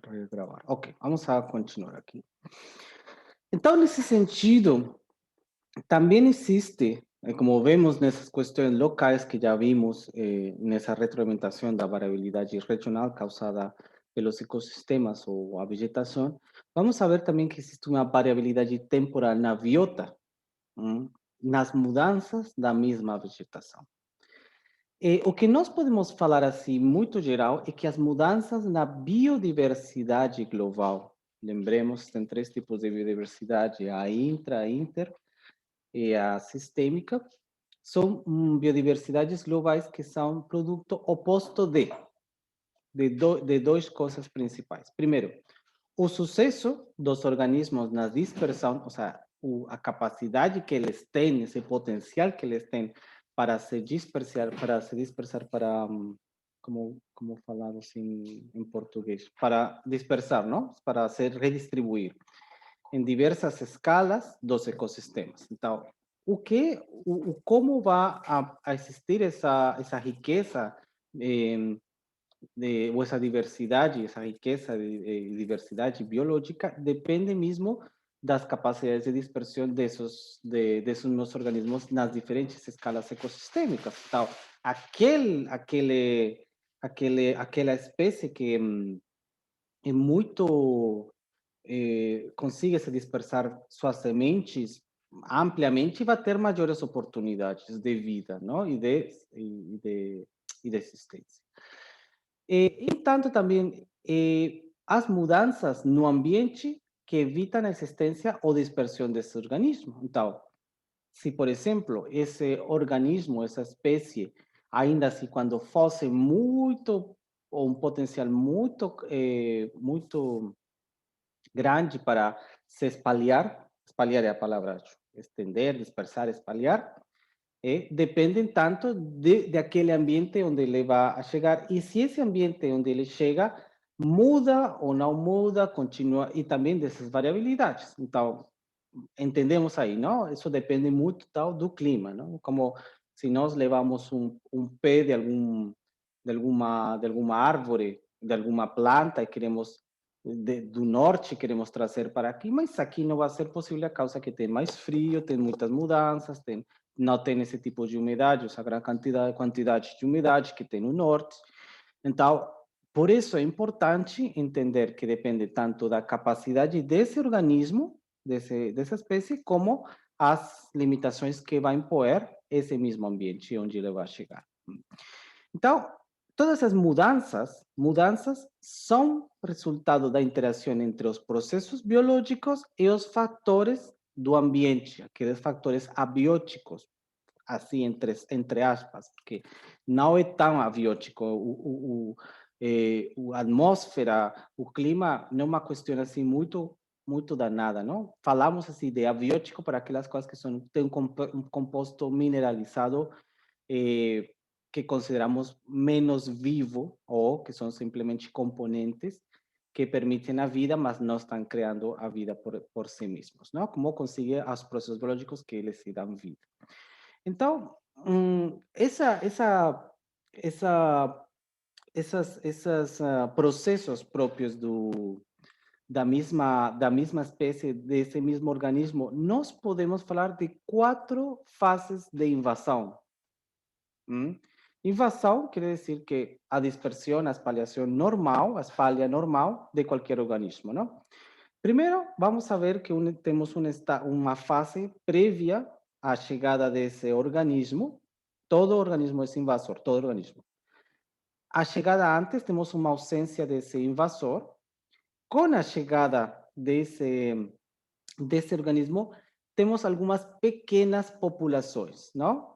Regravar. Ok, vamos a continuar aqui. Então, nesse sentido, também existe, como vemos nessas questões locais que já vimos, nessa retroalimentação da variabilidade regional causada pelos ecossistemas ou a vegetação, vamos a ver também que existe uma variabilidade temporal na biota, nas mudanças da mesma vegetação. O que nós podemos falar assim, muito geral, é que as mudanças na biodiversidade global, lembremos, tem três tipos de biodiversidade, a intra, a inter e a sistêmica, são biodiversidades globais que são produto oposto de duas coisas principais. Primeiro, o sucesso dos organismos na dispersão, ou seja, a capacidade que eles têm, esse potencial que eles têm para se dispersar para, como falar assim em português, para dispersar, não? Para se redistribuir em diversas escalas dos ecossistemas. Então, como vai a existir essa riqueza ou essa diversidade, essa riqueza de diversidade biológica depende mesmo das capacidades de dispersão desses meus organismos nas diferentes escalas ecossistêmicas. Então, aquela espécie que é muito consiga se dispersar suas sementes ampliamente, vai ter maiores oportunidades de vida, não? E de existência. Entanto, também, as mudanças no ambiente que evitam a existência ou dispersão desse organismo. Então, se, por exemplo, esse organismo, essa espécie, ainda assim, quando fosse muito, ou um potencial muito grande para se espalhar, espalhar é a palavra, acho, estender, dispersar, espalhar, dependem tanto de aquele ambiente onde ele vai a chegar. E se esse ambiente onde ele chega muda ou não muda, continua, e também dessas variabilidades. Então, entendemos aí, não? Isso depende muito do clima, não? Como se nós levamos um pé de alguma árvore, de alguma planta e queremos do norte queremos trazer para aqui, mas aqui não vai ser possível a causa que tem mais frio, tem muitas mudanças, não tem esse tipo de umidade, essa grande quantidade de umidade que tem no norte. Então, por isso é importante entender que depende tanto da capacidade desse organismo, dessa espécie, como as limitações que vai impor esse mesmo ambiente onde ele vai chegar. Então, todas essas mudanças são resultado da interação entre os processos biológicos e os fatores do ambiente, aqueles fatores abióticos, assim, entre aspas, porque não é tão abiótico. A atmosfera, o clima, não é uma questão assim muito danada, não? Falamos assim de abiótico para aquelas coisas que têm um composto mineralizado, eh, que consideramos menos vivo ou que são simplesmente componentes que permitem a vida, mas não estão criando a vida por si mesmos, não? Como conseguir os processos biológicos que eles se dão vida. Então, esses processos próprios da mesma espécie, desse mesmo organismo, nós podemos falar de 4 fases de invasão. Invasão quer dizer que a dispersão, a espalhação normal, a espalha normal de qualquer organismo, não? Primeiro, vamos a ver que temos uma fase prévia à chegada desse organismo. Todo organismo é invasor, todo organismo. A chegada antes, temos uma ausência desse invasor. Com a chegada desse organismo, temos algumas pequenas populações, não?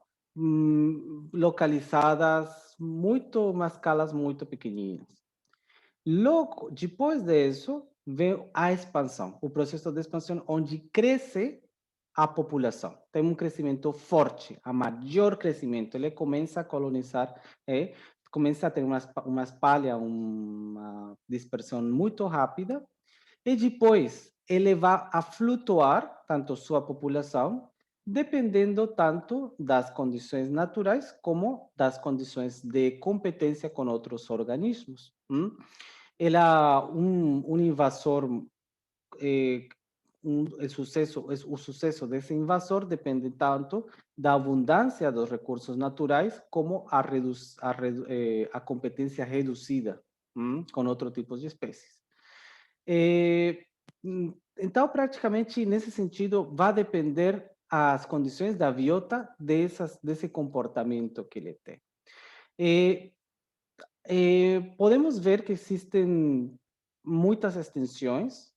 Localizadas muito, em escalas muito pequeninas. Logo, depois disso, vem a expansão, o processo de expansão, onde cresce a população. Tem um crescimento forte, a maior crescimento. Ele começa a colonizar, começa a ter uma espalha, uma dispersão muito rápida, e depois ele vai a flutuar, tanto sua população, dependendo tanto das condições naturais como das condições de competência com outros organismos. Ela, um invasor, eh, o sucesso desse invasor depende tanto da abundância dos recursos naturais como a competência reduzida com outros tipos de espécies. Eh, então, praticamente, nesse sentido, vai depender as condições da biota desse comportamento que ele tem. Eh, podemos ver que existem muitas extensões,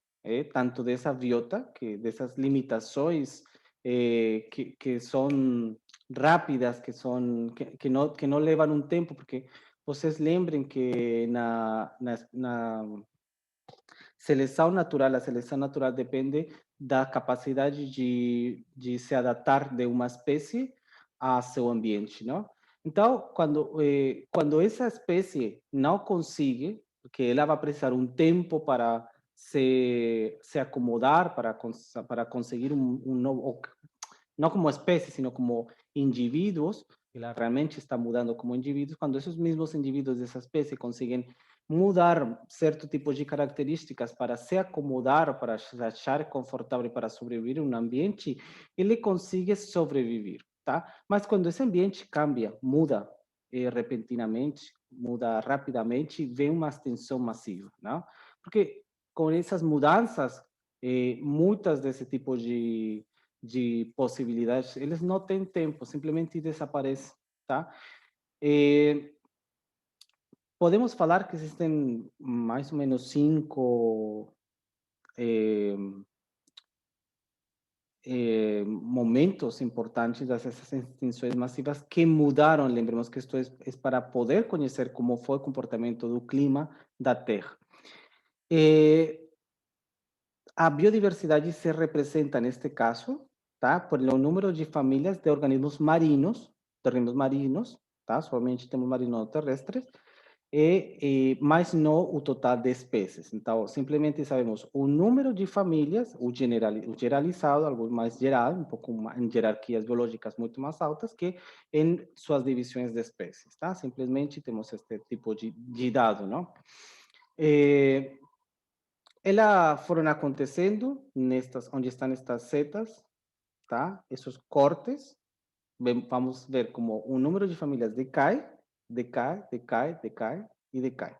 tanto dessa biota, dessas limitações que são rápidas, que não levam um tempo, porque vocês lembrem que a seleção natural depende da capacidade de se adaptar de uma espécie a seu ambiente, não? Então, quando essa espécie não consegue, porque ela vai precisar um tempo para se acomodar, para conseguir um novo, não como espécie, sino como indivíduos, ela realmente está mudando como indivíduos, quando esses mesmos indivíduos dessa espécie conseguem mudar certo tipo de características para se acomodar, para se achar confortável para sobreviver em um ambiente, ele consegue sobreviver, tá? Mas quando esse ambiente cambia, muda repentinamente, muda rapidamente, vem uma extensão massiva, não? Porque com essas mudanças, muitas desse tipo de possibilidades, eles não têm tempo, simplesmente desaparecem, tá? Eh, podemos falar que existem mais ou menos cinco eh, momentos importantes dessas extinções massivas que mudaram. Lembremos que isto é para poder conhecer como foi o comportamento do clima da Terra. Eh, a biodiversidade se representa, neste caso, tá? Por o número de famílias de organismos marinos, tá? Somente temos marinos terrestres, mas não o total de espécies. Então, simplesmente sabemos o número de famílias, o generalizado, algo mais geral, um pouco mais, em hierarquias biológicas muito mais altas que em suas divisões de espécies, tá? Simplesmente temos este tipo de dado, não? Eh, elas foram acontecendo onde estão estas setas, tá? Esses cortes, vamos ver como o número de famílias decai e decai.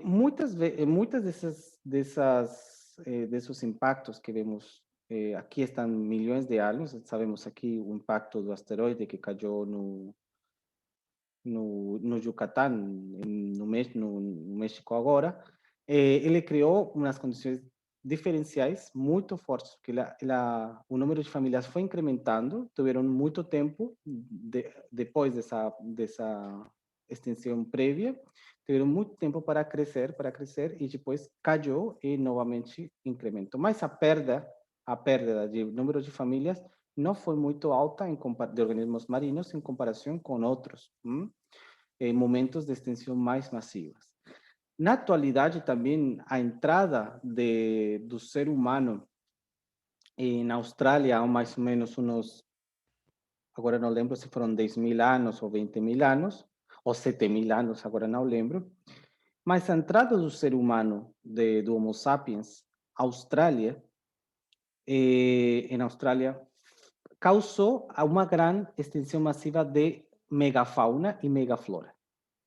Muitas desses impactos que vemos aqui estão milhões de anos. Sabemos aqui o impacto do asteroide que caiu no Yucatán, no México agora. Ele criou umas condições diferenciais muito fortes, porque o número de famílias foi incrementando, tiveram muito tempo depois dessa extensão prévia, tiveram muito tempo para crescer e depois caiu e novamente incrementou. Mas a perda de número de famílias não foi muito alta de organismos marinhos em comparação com outros momentos de extensão mais massivas. Na atualidade, também, a entrada do ser humano na Austrália, há mais ou menos agora não lembro se foram 10.000 anos ou 20.000 anos, ou 7.000 anos, agora não lembro, mas a entrada do ser humano, do Homo sapiens, Austrália, em Austrália, causou uma grande extensão massiva de megafauna e megaflora,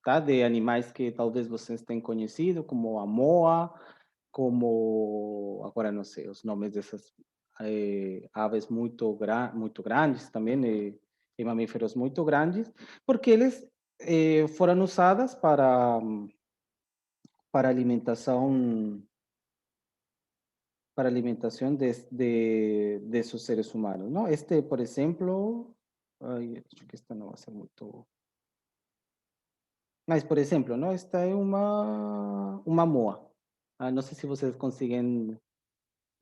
tá? De animais que talvez vocês tenham conhecido, como a moa, como, agora não sei os nomes dessas aves muito grandes também, e mamíferos muito grandes, porque eles foram usadas para alimentação de esos seres humanos, ¿no? Por ejemplo, ay, acho que esta no va a ser muito. Mas, por exemplo, não? Esta é uma moa. Não sei se vocês conseguem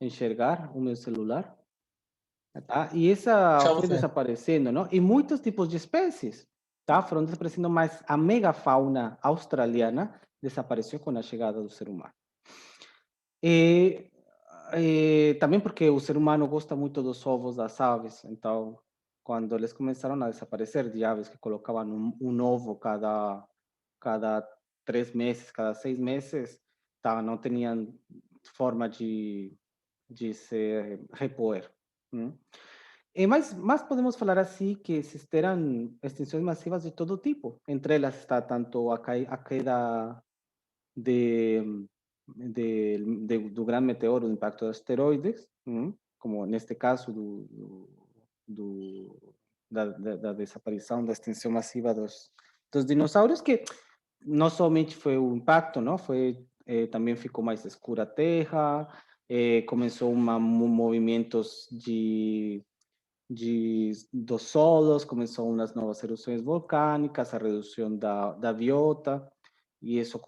enxergar o meu celular. Tá? E essa Chamo foi sim. desaparecendo, não? E muitos tipos de espécies, tá? Foram desaparecendo, mas a megafauna australiana desapareceu com a chegada do ser humano. E, também porque o ser humano gosta muito dos ovos das aves, então, quando eles começaram a desaparecer de aves que colocavam um ovo cada 3 meses, cada 6 meses, tá, não tinham forma de se repor. Mas podemos falar assim que existiram extinções massivas de todo tipo. Entre elas está tanto a queda do grande meteoro, do impacto de asteroides, como neste caso da desaparição, da extinção massiva dos dinossauros, que não somente foi o impacto, não foi também ficou mais escura a Terra, começou movimentos dos solos, começou umas novas erupções volcânicas, a redução da biota, e isso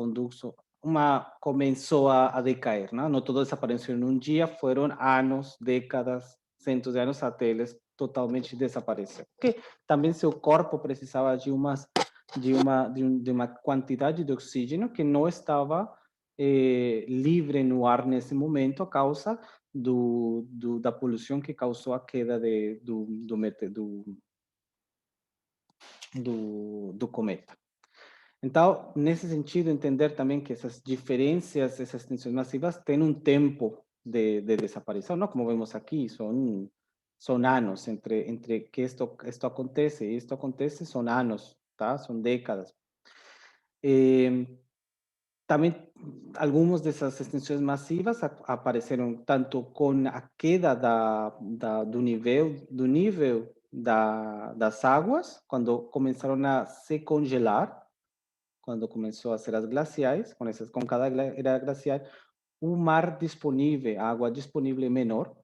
começou a decair, não? Não tudo desapareceu em um dia, foram anos, décadas, centos de anos até eles totalmente desaparecer. Porque também seu corpo precisava de uma quantidade de oxígeno que não estava livre no ar nesse momento a causa da poluição que causou a queda do cometa. Então, nesse sentido, entender também que essas diferenças, essas extinções massivas, têm um tempo de desaparição, não como vemos aqui, são anos entre que isto acontece e isto acontece, são anos, tá? São décadas. Também algumas dessas extinções massivas apareceram tanto com a queda do nível das águas, quando começaram a se congelar, quando começou a ser as glaciais, com cada era glacial, o mar disponível, a água disponível é menor,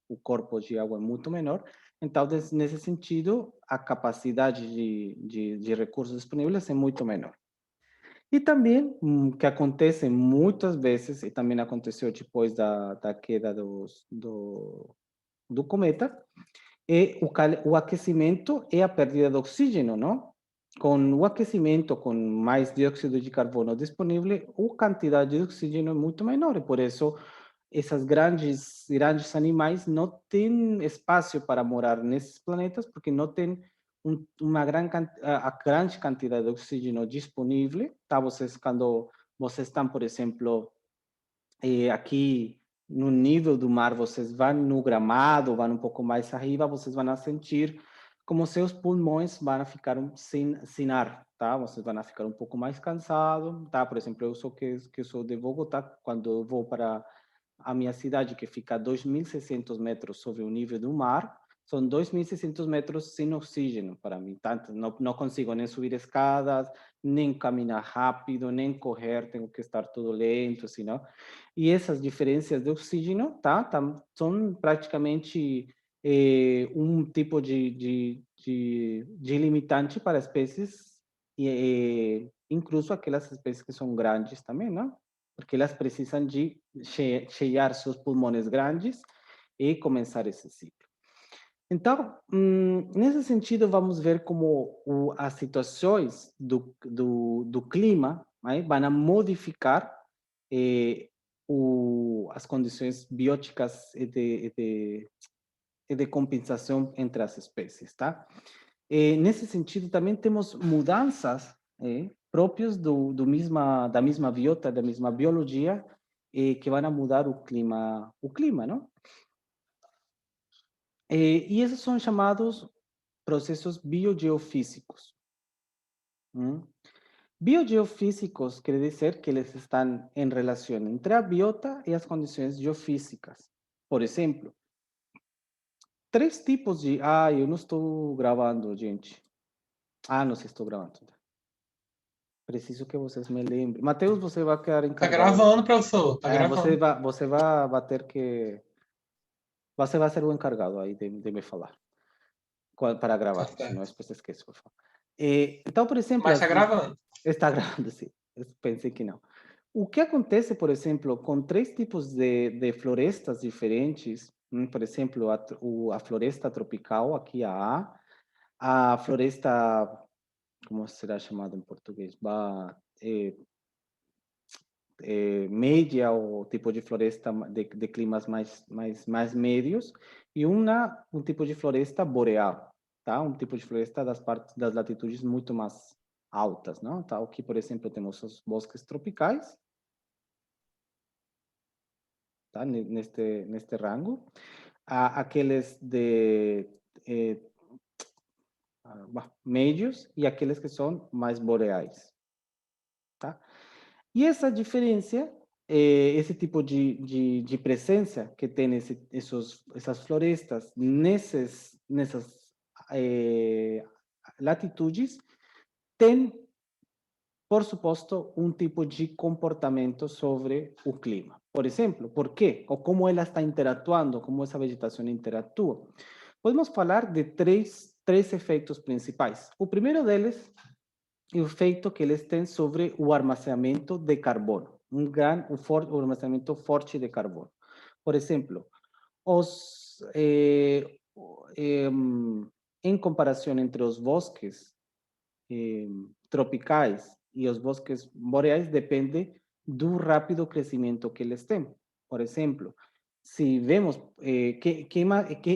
o corpo de água é muito menor, então, nesse sentido, a capacidade de recursos disponíveis é muito menor. E também, que acontece muitas vezes, e também aconteceu depois da queda do cometa, é o aquecimento e a perda de oxígeno, não? Com o aquecimento, com mais dióxido de carbono disponível, a quantidade de oxígeno é muito menor, e por isso esses grandes animais não têm espaço para morar nesses planetas, porque não têm a grande quantidade de oxígeno disponível, tá? Quando vocês estão, por exemplo, aqui no nível do mar, vocês vão no gramado, vão um pouco mais arriba, vocês vão sentir como seus pulmões vão ficar sem ar, tá? Vocês vão ficar um pouco mais cansados, tá? Por exemplo, eu sou de Bogotá, quando eu vou para a minha cidade, que fica a 2.600 metros sobre o nível do mar, são 2.600 metros sem oxígeno para mim. Tanto, não consigo nem subir escadas, nem caminhar rápido, nem correr, tenho que estar tudo lento, assim, não? E essas diferenças de oxígeno, são praticamente um tipo de limitante para espécies, incluso aquelas espécies que são grandes também, não? Porque elas precisam de cheiar seus pulmões grandes e começar esse ciclo. Então, nesse sentido, vamos ver como as situações do clima, né, vão modificar as condições bióticas e de compensação entre as espécies, tá? Nesse sentido, também temos mudanças próprias da mesma biota, da mesma biologia, que vão mudar o clima, não? E esses são chamados processos biogeofísicos. Biogeofísicos quer dizer que eles estão em relação entre a biota e as condições geofísicas. Por exemplo, 3 tipos de... Ah, eu não estou gravando, gente. Ah, não sei se estou gravando. Preciso que vocês me lembrem. Mateus, você vai ficar Tá encarregado. gravando, professor. Tá Você gravando. você vai ter que... Você vai ser o encarregado aí de me falar para Tá gravar, senão certo. depois esqueço, por favor. Então, por exemplo, Mas tá gravando. está gravando, sim. Eu pensei que não. O que acontece, por exemplo, com 3 tipos de florestas diferentes, por exemplo, a floresta tropical, aqui a floresta, como será chamada em português? Média, ou tipo de floresta de climas mais médios, e um tipo de floresta boreal, tá? Um tipo de floresta das latitudes muito mais altas, não? Então, aqui, por exemplo, temos os bosques tropicais, tá? Neste rango. Aqueles de médios e aqueles que são mais boreais, tá? E essa diferença, esse tipo de presença que tem essas florestas nessas latitudes, tem, por suposto, um tipo de comportamento sobre o clima. Por exemplo, por quê? Ou como ela está interatuando, como essa vegetação interatua. Podemos falar de três efeitos principais. O primeiro deles é o efeito que eles têm sobre o armazenamento de carbono, um armazenamento forte de carbono. Por exemplo, os, em comparação entre os bosques tropicais e os bosques boreais, depende do rápido crescimento que eles têm. Por exemplo, se vemos que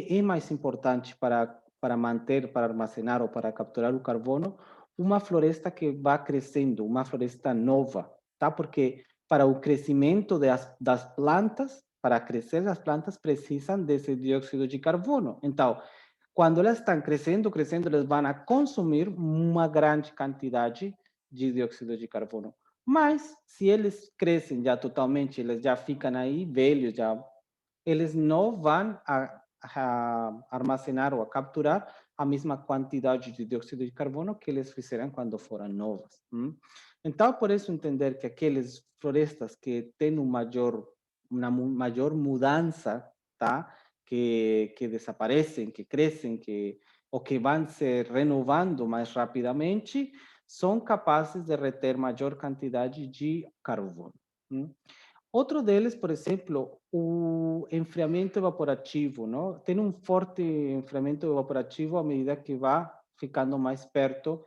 é mais importante para manter, para armazenar ou para capturar o carbono, uma floresta que vá crescendo, uma floresta nova, tá? Porque para o crescimento das plantas, para crescer as plantas precisam desse dióxido de carbono. Então, quando elas estão crescendo, elas vão a consumir uma grande quantidade de dióxido de carbono. Mas, se eles crescem já totalmente, eles já ficam aí velhos, já, eles não vão a armazenar ou a capturar a mesma quantidade de dióxido de carbono que eles fizeram quando foram novas. Então, por isso, entender que aquelas florestas que têm uma maior mudança, tá? Que desaparecem, que crescem, ou que vão se renovando mais rapidamente, são capazes de reter maior quantidade de carbono. Outro deles, por exemplo, o enfriamento evaporativo, não? Tem um forte enfriamento evaporativo à medida que vai ficando mais perto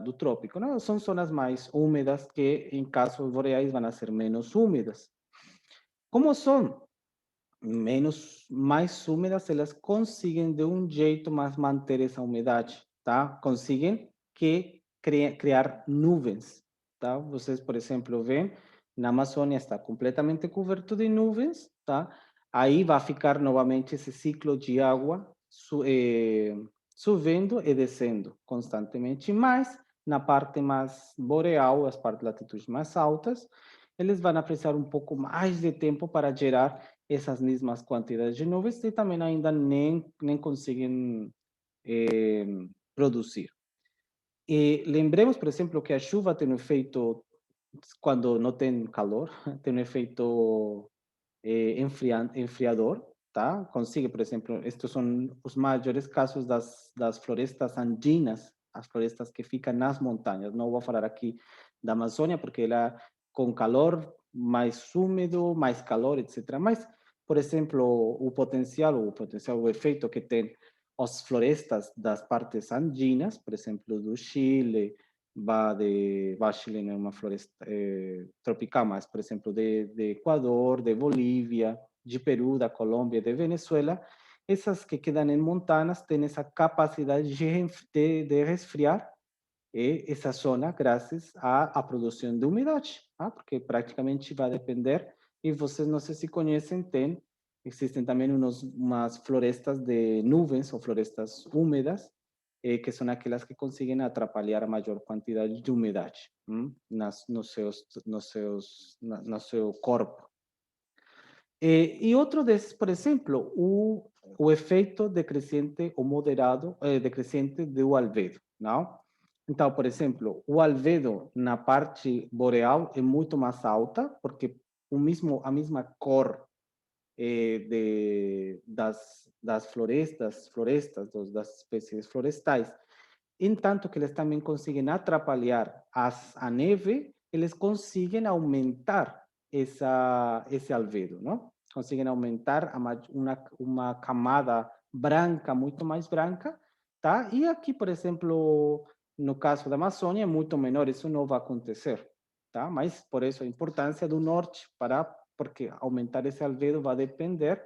do trópico, não? São zonas mais úmidas que, em casos boreais, vão ser menos úmidas. Como são mais úmidas, elas conseguem de um jeito mais manter essa umidade, tá? Conseguem criar nuvens, tá? Vocês, por exemplo, veem, na Amazônia está completamente coberto de nuvens, tá? Aí vai ficar novamente esse ciclo de água subindo e descendo constantemente, mas na parte mais boreal, as partes latitudes mais altas, eles vão precisar um pouco mais de tempo para gerar essas mesmas quantidades de nuvens e também ainda nem conseguem produzir. E lembremos, por exemplo, que a chuva tem um efeito, quando não tem calor, tem um efeito enfriador, tá? Consegue, por exemplo, estes são os maiores casos das florestas andinas, as florestas que ficam nas montanhas. Não vou falar aqui da Amazônia, porque ela, com calor, mais úmido, mais calor, etc. Mas, por exemplo, o efeito que tem as florestas das partes andinas, por exemplo, do Chile, Chile é uma floresta tropical, mas, por exemplo, de Equador, de Bolívia, de Peru, da Colômbia, de Venezuela, essas que quedam em montanas têm essa capacidade de resfriar essa zona graças à produção de umidade, porque praticamente vai depender, e vocês não sei se conhecem, existem também umas florestas de nuvens ou florestas úmidas, que são aquelas que conseguem atrapalhar a maior quantidade de umidade no seu corpo. E outro desses, por exemplo, o efeito decrescente ou moderado, decrescente do albedo, não? Então, por exemplo, o albedo na parte boreal é muito mais alta, porque a mesma cor das das espécies florestais, entanto que eles também conseguem atrapalhar a neve, eles conseguem aumentar esse albedo, não? Conseguem aumentar uma camada branca, muito mais branca, tá? E aqui, por exemplo, no caso da Amazônia, é muito menor, isso não vai acontecer, tá? Mas por isso a importância do norte, porque aumentar esse albedo vai depender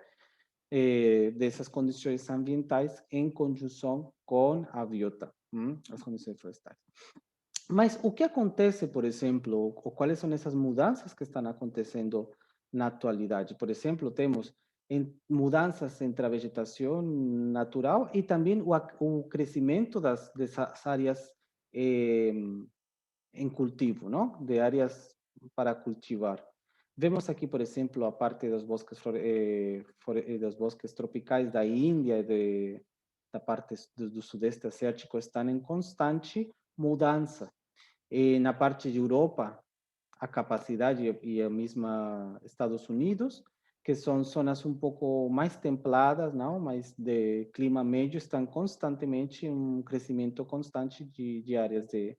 dessas condições ambientais em conjunção com a biota. As condições florestais. Mas o que acontece, por exemplo, ou quais são essas mudanças que estão acontecendo na atualidade? Por exemplo, temos mudanças entre a vegetação natural e também o crescimento dessas áreas em cultivo, não? De áreas para cultivar. Vemos aqui, por exemplo, a parte dos bosques, dos bosques tropicais da Índia e da parte do Sudeste Asiático estão em constante mudança. E na parte de Europa, a capacidade e a mesma Estados Unidos, que são zonas um pouco mais templadas, não, mas de clima médio, estão constantemente em um crescimento constante de áreas de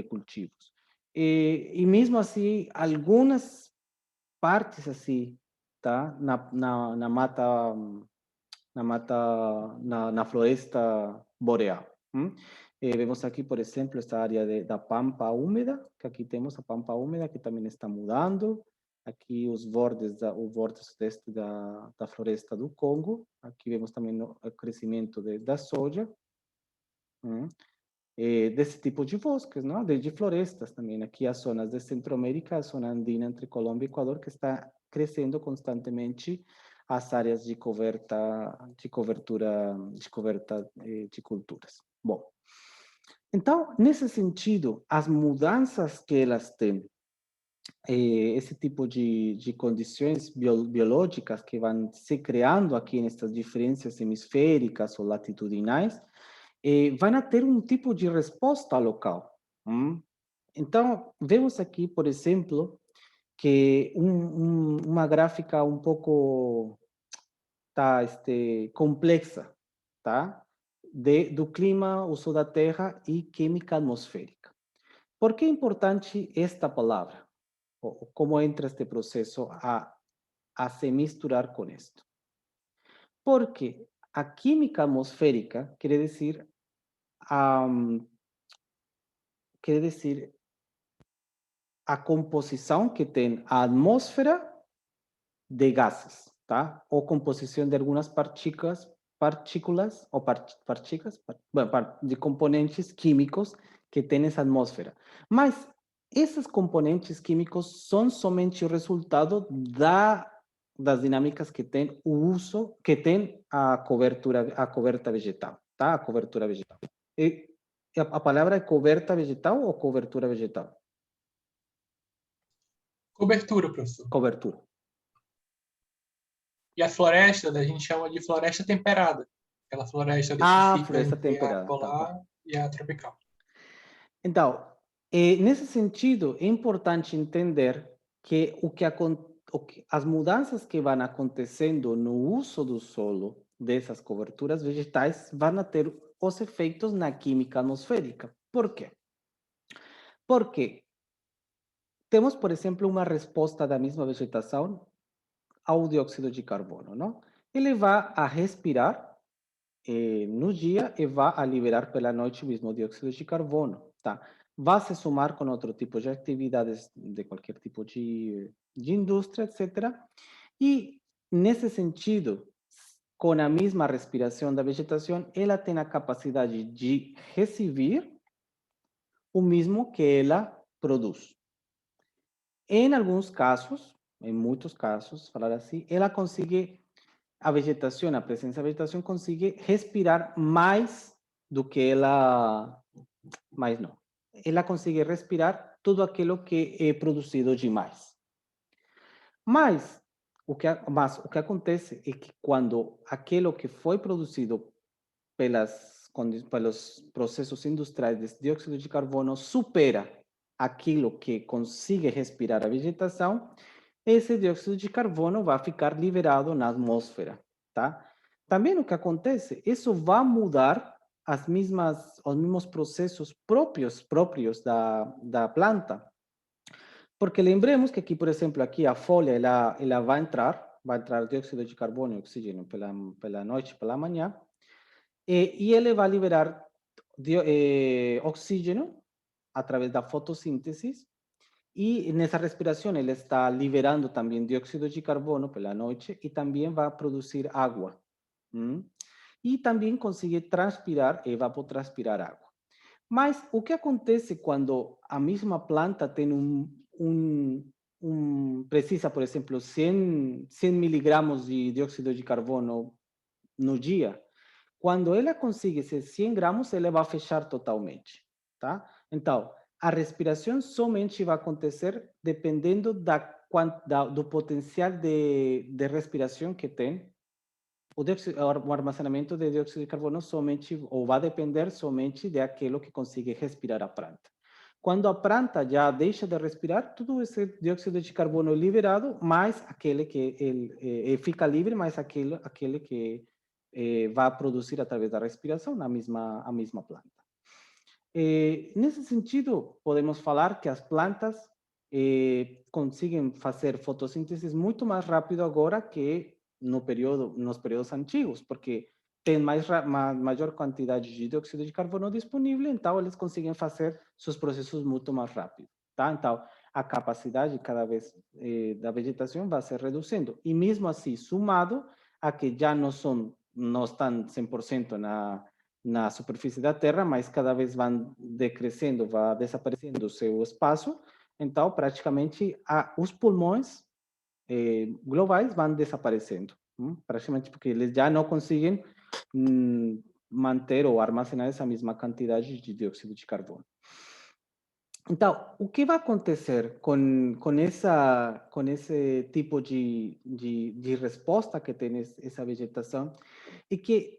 cultivos. E mesmo assim, algumas partes assim, tá, na floresta boreal. Vemos aqui, por exemplo, esta área da pampa úmida, que aqui temos a pampa úmida, que também está mudando. Aqui os bordes, o bordo sudeste da floresta do Congo. Aqui vemos também o crescimento da soja. Desse tipo de bosques, não? De florestas também. Aqui as zonas de Centro-América, a zona andina entre Colômbia e Equador, que está crescendo constantemente as áreas de cobertura de culturas. Bom, então, nesse sentido, as mudanças que elas têm, esse tipo de condições biológicas que vão se criando aqui nessas diferenças hemisféricas ou latitudinais, vão ter um tipo de resposta local. Então, vemos aqui, por exemplo, que uma gráfica um pouco tá, complexa, tá? Do clima, uso da terra e química atmosférica. Por que é importante esta palavra? Como entra este processo a se misturar com isto? Porque a química atmosférica quer dizer a composição que tem a atmosfera de gases, tá? Ou composição de algumas partículas ou partículas, de componentes químicos que tem essa atmosfera. Mas esses componentes químicos são somente o resultado das dinâmicas que tem o uso, que tem a coberta vegetal, tá? A cobertura vegetal. E a palavra é coberta vegetal ou cobertura vegetal? Cobertura, professor. Cobertura. E a floresta, a gente chama de floresta temperada. Aquela floresta ali que fica Floresta entre a temperada. polar e a tropical. Então, nesse sentido, é importante entender que as mudanças que vão acontecendo no uso do solo dessas coberturas vegetais vão ter os efeitos na química atmosférica. Por quê? Porque temos, por exemplo, uma resposta da mesma vegetação ao dióxido de carbono, não? Ele vai a respirar no dia e vai a liberar pela noite o mesmo dióxido de carbono, tá? Vai se somar com outro tipo de atividades de qualquer tipo de indústria, etc. E, nesse sentido, com a mesma respiração da vegetação, ela tem a capacidade de receber o mesmo que ela produz. Em alguns casos, em muitos casos, falar assim, ela consegue a vegetação, a presença da vegetação consegue respirar mais do que ela, mais não. Ela consegue respirar tudo aquilo que é produzido demais. Mas o que acontece é que quando aquilo que foi produzido pelos processos industriais de dióxido de carbono supera aquilo que consegue respirar a vegetação, esse dióxido de carbono vai ficar liberado na atmosfera, tá? Também o que acontece, isso vai mudar os mesmos processos próprios da planta. Porque lembremos que aqui, por exemplo, aqui a folha, ela vai entrar dióxido de carbono e oxigênio pela noite, pela manhã, e ele vai liberar oxígeno através da fotossíntese, e nessa respiração ele está liberando também dióxido de carbono pela noite e também vai produzir água. e também consegue transpirar, evapotranspirar água. Mas o que acontece quando a mesma planta tem precisa, por exemplo, 100 miligramos de dióxido de carbono no dia? Quando ela consegue esses 100 gramos, ela vai fechar totalmente, tá? Então, a respiração somente vai acontecer dependendo do potencial de respiração que tem. O armazenamento de dióxido de carbono somente, ou vai depender somente daquilo que consegue respirar a planta. Quando a planta já deixa de respirar, todo esse dióxido de carbono é liberado, mais aquele que fica livre, mais aquele que vai produzir através da respiração a mesma planta. Nesse sentido, podemos falar que as plantas conseguem fazer fotossíntese muito mais rápido agora que nos períodos antigos, porque tem maior quantidade de dióxido de carbono disponível, então eles conseguem fazer seus processos muito mais rápido, tá? Então, a capacidade cada vez da vegetação vai se reduzindo. E mesmo assim, somado a que já não estão 100% na superfície da Terra, mas cada vez vão decrescendo, vai desaparecendo o seu espaço, então praticamente os pulmões globais vão desaparecendo, praticamente porque eles já não conseguem manter ou armazenar essa mesma quantidade de dióxido de carbono. Então, o que vai acontecer com esse tipo de resposta que tem essa vegetação é que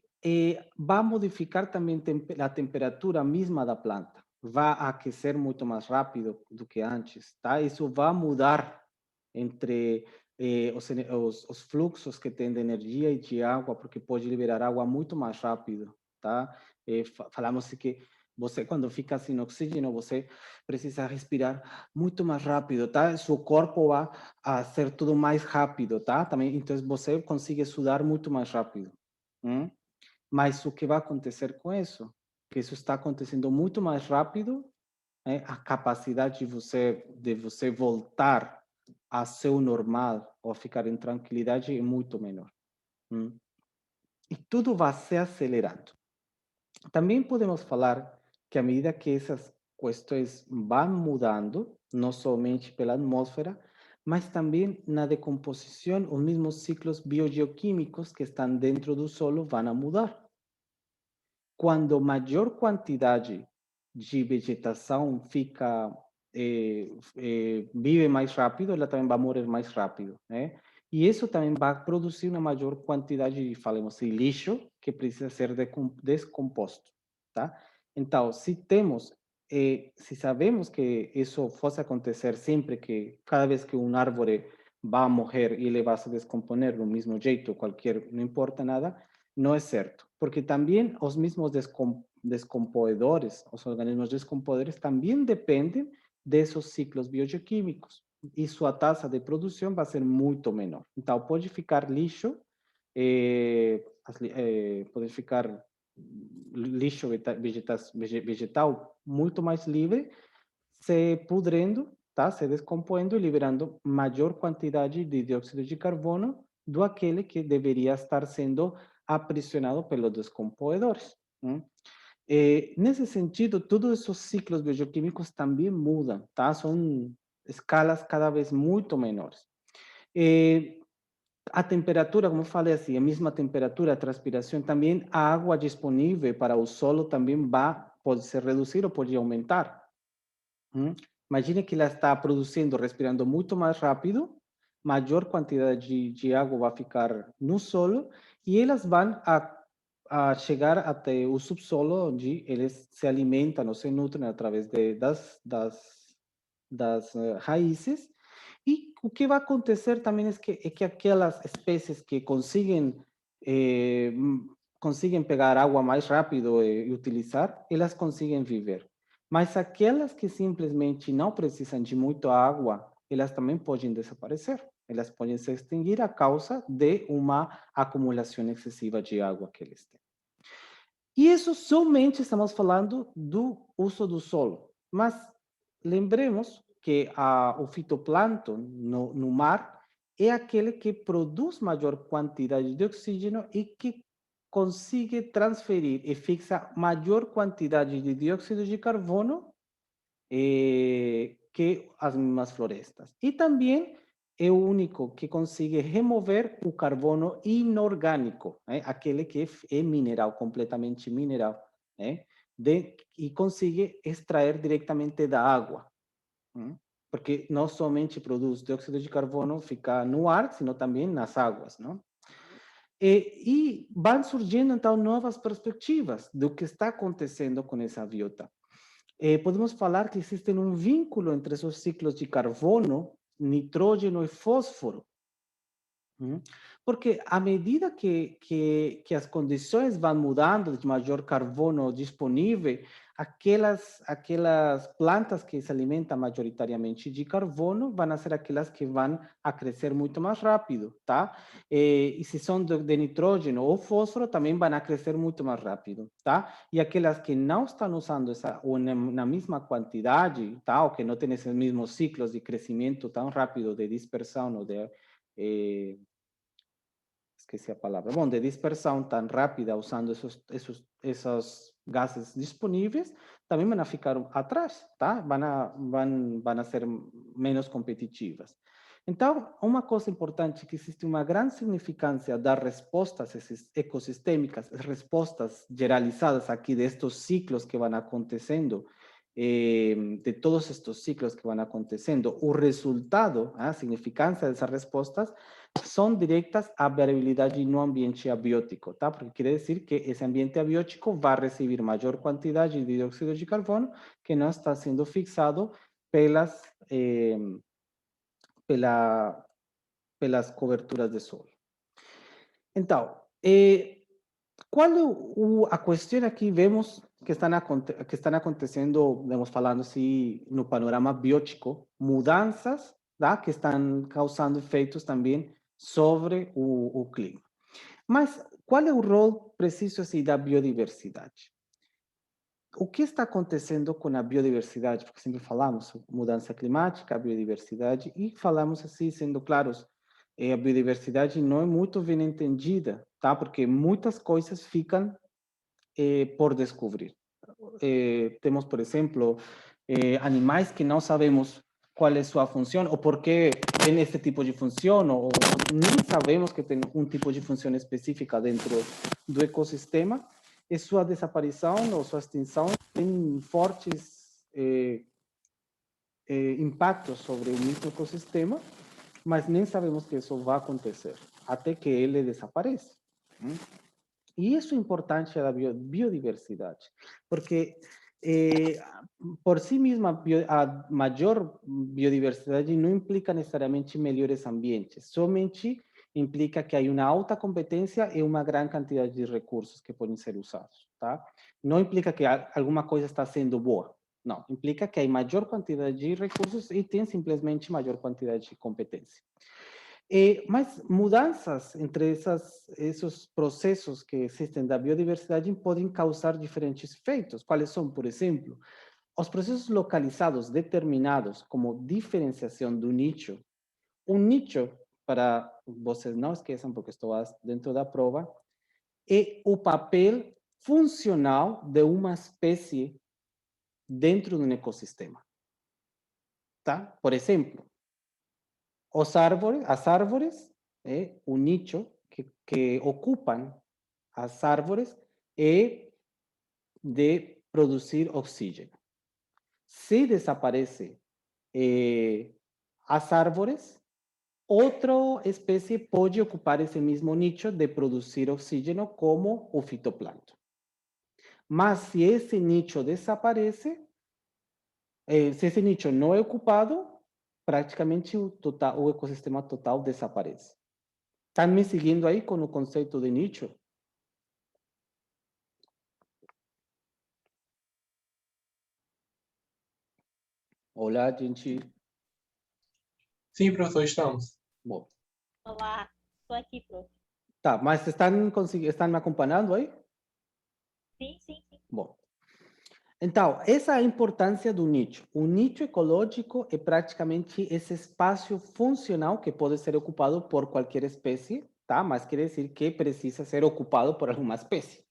vai modificar também a temperatura mesma da planta. Vai aquecer muito mais rápido do que antes, tá? Isso vai mudar entre os fluxos que tem de energia e de água, porque pode liberar água muito mais rápido, tá? Falamos que você, quando fica sem oxígeno, você precisa respirar muito mais rápido, tá? Seu corpo vai a ser tudo mais rápido, tá? Também, então você consegue sudar muito mais rápido. Hum? Mas o que vai acontecer com isso? Que isso está acontecendo muito mais rápido, né? A capacidade de você voltar a seu normal ou ficar em tranquilidade é muito menor. Hum? E tudo vai se acelerando. Também podemos falar que à medida que essas questões vão mudando, não somente pela atmosfera, mas também na decomposição, os mesmos ciclos biogeoquímicos que estão dentro do solo vão a mudar. Quando maior quantidade de vegetação vive mais rápido, ela também vai morrer mais rápido, né? E isso também vai produzir uma maior quantidade de, falamos assim, lixo que precisa ser descomposto, tá? Então, se sabemos que isso fosse acontecer sempre que, cada vez que uma árvore vai morrer e ele vai se descomponer do mesmo jeito, não importa nada, não é certo, porque também os mesmos descompoedores, os organismos descompoedores também dependem desses ciclos biogeoquímicos e sua taxa de produção vai ser muito menor. Então, pode ficar lixo, pode ficar lixo vegetal muito mais livre, se pudrendo, tá? Se descompondo e liberando maior quantidade de dióxido de carbono do aquele que deveria estar sendo aprisionado pelos descompoedores. Nesse sentido, todos esses ciclos bioquímicos também mudam, tá? São escalas cada vez muito menores. A temperatura, como eu falei assim, a mesma temperatura, a transpiração, também a água disponível para o solo também pode se reduzir ou pode aumentar. Imagine que ela está produzindo, respirando muito mais rápido, maior quantidade de água vai ficar no solo e elas vão a chegar até o subsolo, onde eles se alimentam ou se nutrem através das raízes. E o que vai acontecer também é que aquelas espécies que conseguem pegar água mais rápido e utilizar, elas conseguem viver. Mas aquelas que simplesmente não precisam de muita água, elas também podem desaparecer. Elas podem se extinguir a causa de uma acumulação excessiva de água que eles têm. E isso somente estamos falando do uso do solo. Mas lembremos que o fitoplâncton no mar é aquele que produz maior quantidade de oxígeno e que consigue transferir e fixa maior quantidade de dióxido de carbono que as mesmas florestas. E também é o único que consegue remover o carbono inorgânico, aquele que é mineral, completamente mineral, e consegue extrair diretamente da água. Porque não somente produz dióxido de carbono, fica no ar, sino também nas águas, não? E vão surgindo, então, novas perspectivas do que está acontecendo com essa biota. Podemos falar que existe um vínculo entre esses ciclos de carbono, nitrógeno e fósforo. Porque à medida que as condições vão mudando, de maior carbono disponível, aquelas plantas que se alimentam majoritariamente de carbono vão ser aquelas que vão a crescer muito mais rápido, tá? E se são de nitrógeno ou fósforo, também vão a crescer muito mais rápido, tá? E aquelas que não estão usando essa, ou na mesma quantidade, tá? Ou que não têm esses mesmos ciclos de crescimento tão rápido, de dispersão ou de... esqueci a palavra, bom, de dispersão tão rápida usando esses gases disponíveis, também vão ficar atrás, tá? Vão ser menos competitivas. Então, uma coisa importante é que existe uma grande significância das respostas ecossistêmicas, respostas generalizadas aqui destes ciclos que vão acontecendo, de todos estes ciclos que vão acontecendo. O resultado, a significância dessas respostas, são diretas à variabilidade no ambiente abiótico, tá? Porque quer dizer que esse ambiente abiótico vai receber maior quantidade de dióxido de carbono que não está sendo fixado pelas coberturas de sol. Então, qual é a questão aqui? Vemos que estão acontecendo, vamos falando assim, no panorama biótico, mudanças, tá? Que estão causando efeitos também sobre o clima. Mas qual é o rol preciso assim, da biodiversidade? O que está acontecendo com a biodiversidade? Porque sempre falamos mudança climática, biodiversidade, e falamos assim, sendo claros, a biodiversidade não é muito bem entendida, tá? Porque muitas coisas ficam por descobrir. Temos, por exemplo, animais que não sabemos qual é sua função ou por que tem esse tipo de função, ou nem sabemos que tem um tipo de função específica dentro do ecossistema, e sua desaparição ou sua extinção tem fortes impactos sobre o mesmo ecossistema, mas nem sabemos que isso vai acontecer até que ele desapareça. E isso é importante da biodiversidade, porque por si mesma a maior biodiversidade não implica necessariamente melhores ambientes, somente implica que há uma alta competência e uma grande quantidade de recursos que podem ser usados, tá? Não implica que alguma coisa está sendo boa, não, implica que há maior quantidade de recursos e tem simplesmente maior quantidade de competência. Mas mudanças entre esses processos que existem da biodiversidade podem causar diferentes efeitos. Quais são, por exemplo, os processos localizados determinados como diferenciação do nicho. Um nicho, para vocês não esqueçam, porque estou dentro da prova, é o papel funcional de uma espécie dentro de um ecossistema. Tá? Por exemplo, as árvores, o nicho que ocupam as árvores é de produzir oxígeno. Se desaparece as árvores, outra espécie pode ocupar esse mesmo nicho de produzir oxígeno, como o fitoplâncton. Mas se esse nicho desaparece, se esse nicho não é ocupado, praticamente o ecossistema total desaparece. Estão me seguindo aí com o conceito de nicho? Olá, gente. Sim, professor, estamos. Bom, Olá, estou aqui, prof. tá, mas estão me acompanhando aí? Sim, sim, sim. Bom, então, essa é a importância do nicho. O nicho ecológico é praticamente esse espaço funcional que pode ser ocupado por qualquer espécie, tá? Mas quer dizer que precisa ser ocupado por alguma espécie.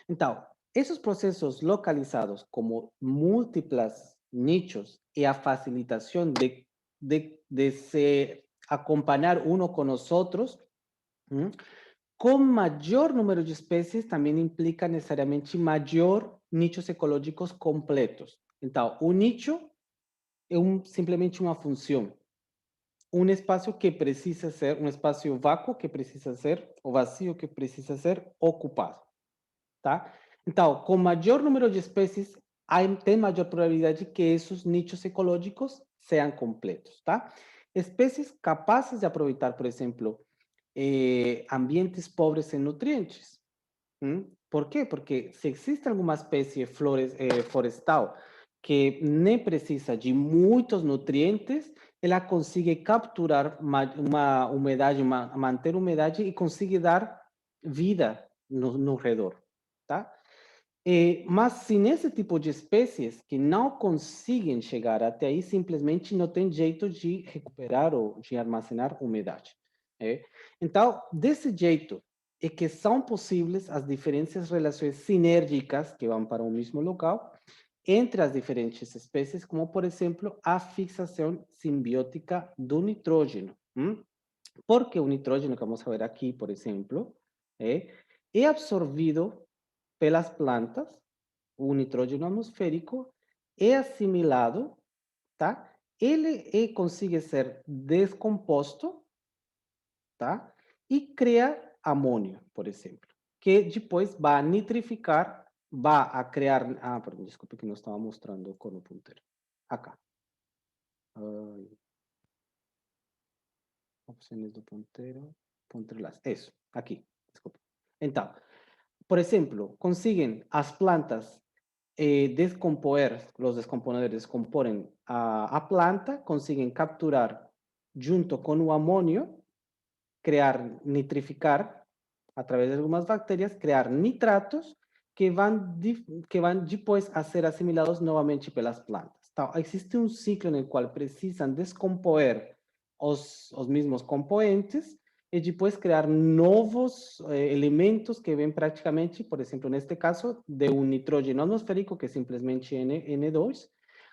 Então, esses processos localizados como múltiplos nichos e a facilitação de se acompanhar uno com os outros, com maior número de espécies também implica necessariamente maior nichos ecológicos completos. Então, o nicho é simplesmente uma função. Um espaço que precisa ser, um espaço vácuo que precisa ser, ou vazio que precisa ser ocupado, tá? Então, com maior número de espécies, tem maior probabilidade que esses nichos ecológicos sejam completos, tá? Espécies capazes de aproveitar, por exemplo, ambientes pobres em nutrientes. ¿Por quê? Porque se existe alguma espécie florestal que nem precisa de muitos nutrientes, ela consegue capturar uma umidade, manter umidade e consegue dar vida no redor, tá? Mas se nesse tipo de espécies que não conseguem chegar até aí, simplesmente não tem jeito de recuperar ou de armazenar umidade. Então, desse jeito é que são possíveis as diferentes relações sinérgicas que vão para o mesmo local entre as diferentes espécies, como, por exemplo, a fixação simbiótica do nitrógeno. Porque o nitrógeno, que vamos a ver aqui, por exemplo, é absorvido pelas plantas, o nitrógeno atmosférico é assimilado, tá? Ele consegue ser descomposto, tá? E cria amônio, por exemplo, que depois vai nitrificar, vai a criar... Ah, perdão, desculpe que não estava mostrando com o ponteiro. Acá. Opções do ponteiro. Ponteiro lá. Isso, aqui. Desculpe. Então, por exemplo, consiguen as plantas los descomponedores descomponen a planta, consiguen capturar junto con el amonio, crear, nitrificar a través de algunas bacterias, crear nitratos que van después a ser asimilados nuevamente por las plantas. Então, existe un ciclo en el cual precisan descomponer os mismos componentes e depois criar novos elementos que vêm praticamente, por exemplo, neste caso, de um nitrógeno atmosférico, que é simplesmente N2,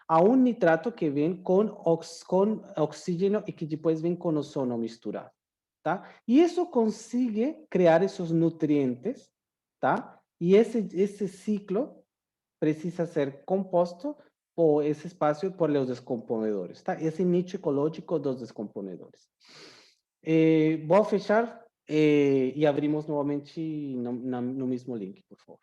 a um nitrato que vem com oxígeno e que depois vem com ozono misturado, tá? E isso consegue criar esses nutrientes, tá? E esse ciclo precisa ser composto por esse espaço por os descomponedores, tá? Esse nicho ecológico dos descomponedores. Vou fechar e abrimos novamente no mesmo link, por favor.